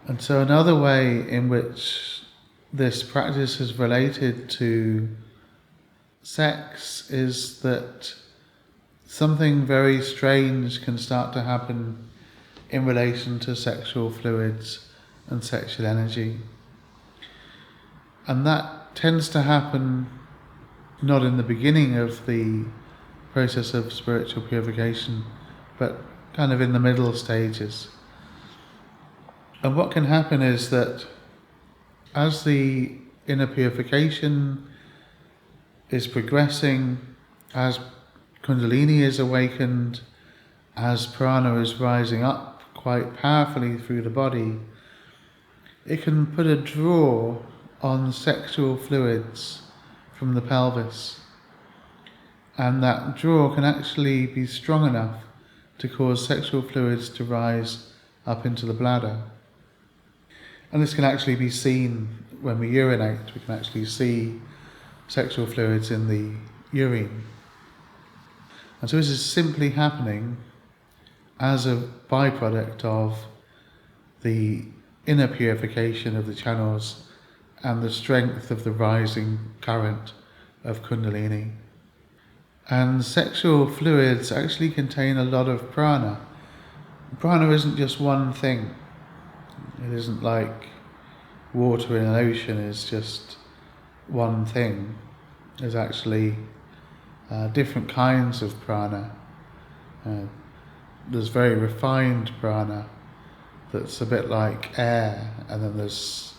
And so another way in which this practice is related to sex is that something very strange can start to happen in relation to sexual fluids and sexual energy. And that tends to happen not in the beginning of the process of spiritual purification, but kind of in the middle stages. And what can happen is that as the inner purification is progressing, as Kundalini is awakened, as prana is rising up quite powerfully through the body, it can put a draw on sexual fluids from the pelvis. And that draw can actually be strong enough to cause sexual fluids to rise up into the bladder. And this can actually be seen when we urinate. We can actually see sexual fluids in the urine. And so this is simply happening as a byproduct of the inner purification of the channels and the strength of the rising current of Kundalini. And sexual fluids actually contain a lot of prana. Prana isn't just one thing. It isn't like water in an ocean is just one thing. There's actually different kinds of prana. There's very refined prana that's a bit like air, and then there's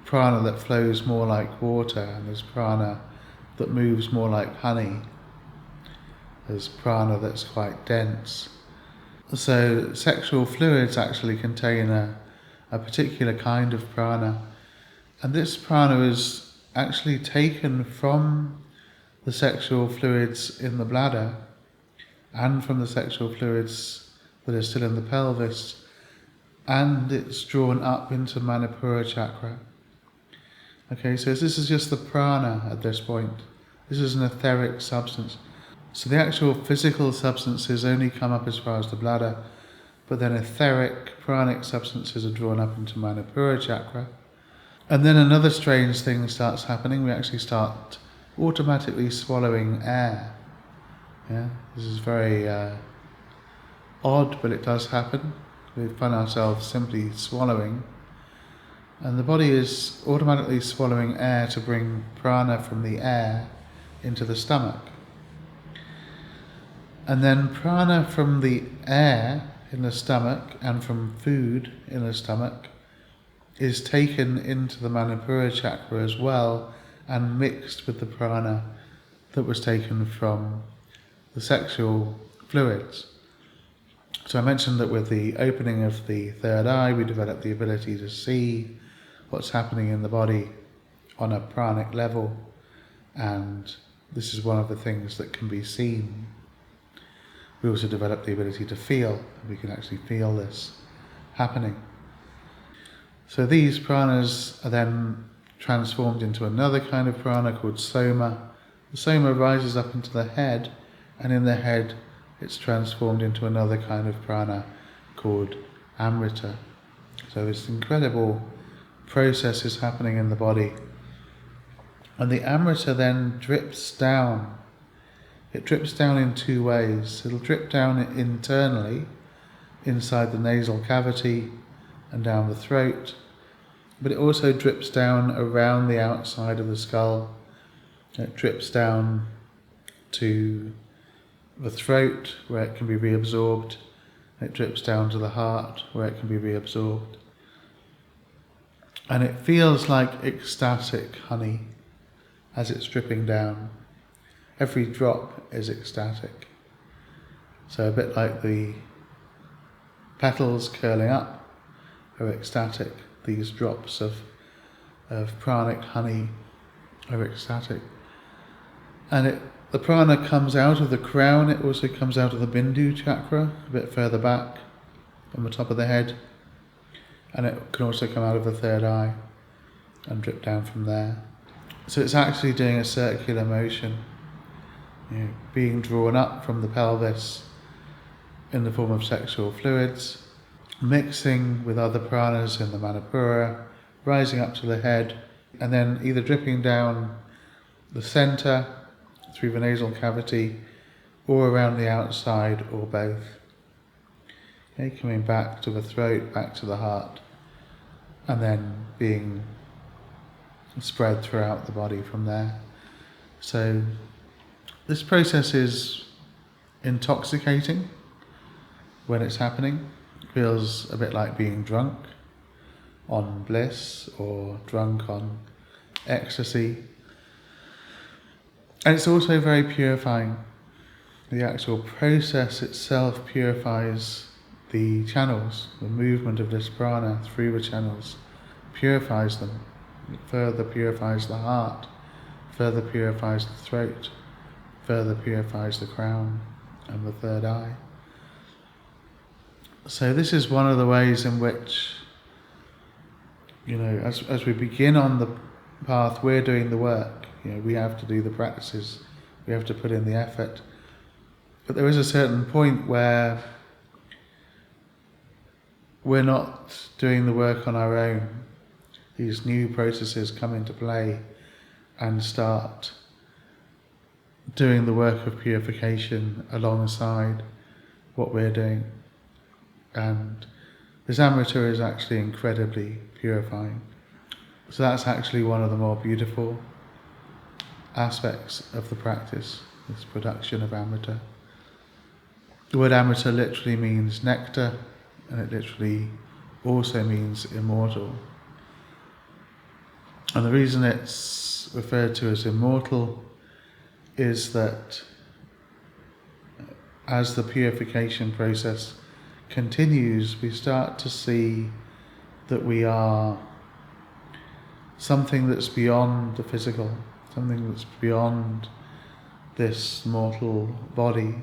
prana that flows more like water, and there's prana that moves more like honey. There's prana that's quite dense. So sexual fluids actually contain a particular kind of prana, and this prana is actually taken from the sexual fluids in the bladder and from the sexual fluids that are still in the pelvis, and it's drawn up into Manipura chakra. Okay, so this is just the prana at this point. This is an etheric substance. So the actual physical substances only come up as far as the bladder, but then etheric, pranic substances are drawn up into Manipura chakra. And then another strange thing starts happening. We actually start automatically swallowing air. Yeah, this is very odd, but it does happen. We find ourselves simply swallowing, and the body is automatically swallowing air to bring prana from the air into the stomach. And then prana from the air in the stomach and from food in the stomach is taken into the Manipura chakra as well, and mixed with the prana that was taken from the sexual fluids. So I mentioned that with the opening of the third eye, we develop the ability to see what's happening in the body on a pranic level, and this is one of the things that can be seen. We also develop the ability to feel. We can actually feel this happening. So these pranas are then transformed into another kind of prana called soma. The soma rises up into the head, and in the head it's transformed into another kind of prana called Amrita. So this incredible process is happening in the body. And the Amrita then drips down. It drips down in two ways. It'll drip down internally, inside the nasal cavity and down the throat, but it also drips down around the outside of the skull. It drips down to the throat, where it can be reabsorbed. It drips down to the heart, where it can be reabsorbed. And it feels like ecstatic honey as it's dripping down. Every drop is ecstatic. So a bit like the petals curling up are ecstatic, these drops of pranic honey are ecstatic. And the prana comes out of the crown, it also comes out of the Bindu chakra, a bit further back on the top of the head, and it can also come out of the third eye and drip down from there. So it's actually doing a circular motion, being drawn up from the pelvis in the form of sexual fluids, mixing with other pranas in the Manipura, rising up to the head, and then either dripping down the centre through the nasal cavity or around the outside, or both. Okay, coming back to the throat, back to the heart, and then being spread throughout the body from there. So this process is intoxicating when it's happening. It feels a bit like being drunk on bliss or drunk on ecstasy. And it's also very purifying. The actual process itself purifies the channels. The movement of this prana through the channels purifies them. It further purifies the heart, further purifies the throat, further purifies the crown and the third eye. So this is one of the ways in which, as we begin on the path, we're doing the work. We have to do the practices, we have to put in the effort. But there is a certain point where we're not doing the work on our own. These new processes come into play and start doing the work of purification alongside what we're doing. And this Amrita is actually incredibly purifying. So that's actually one of the more beautiful aspects of the practice, this production of Amrita. The word Amrita literally means nectar, and it literally also means immortal. And the reason it's referred to as immortal is that as the purification process continues, we start to see that we are something that's beyond the physical, something that's beyond this mortal body,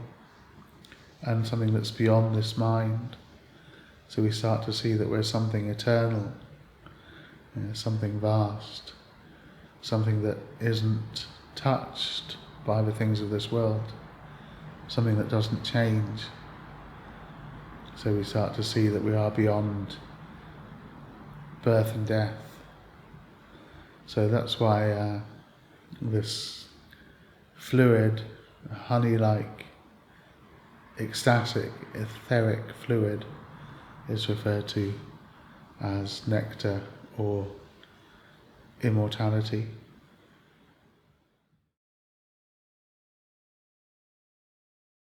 and something that's beyond this mind. So we start to see that we're something eternal, something vast, something that isn't touched by the things of this world, something that doesn't change. So we start to see that we are beyond birth and death. So that's why this fluid, honey-like, ecstatic, etheric fluid is referred to as nectar or immortality.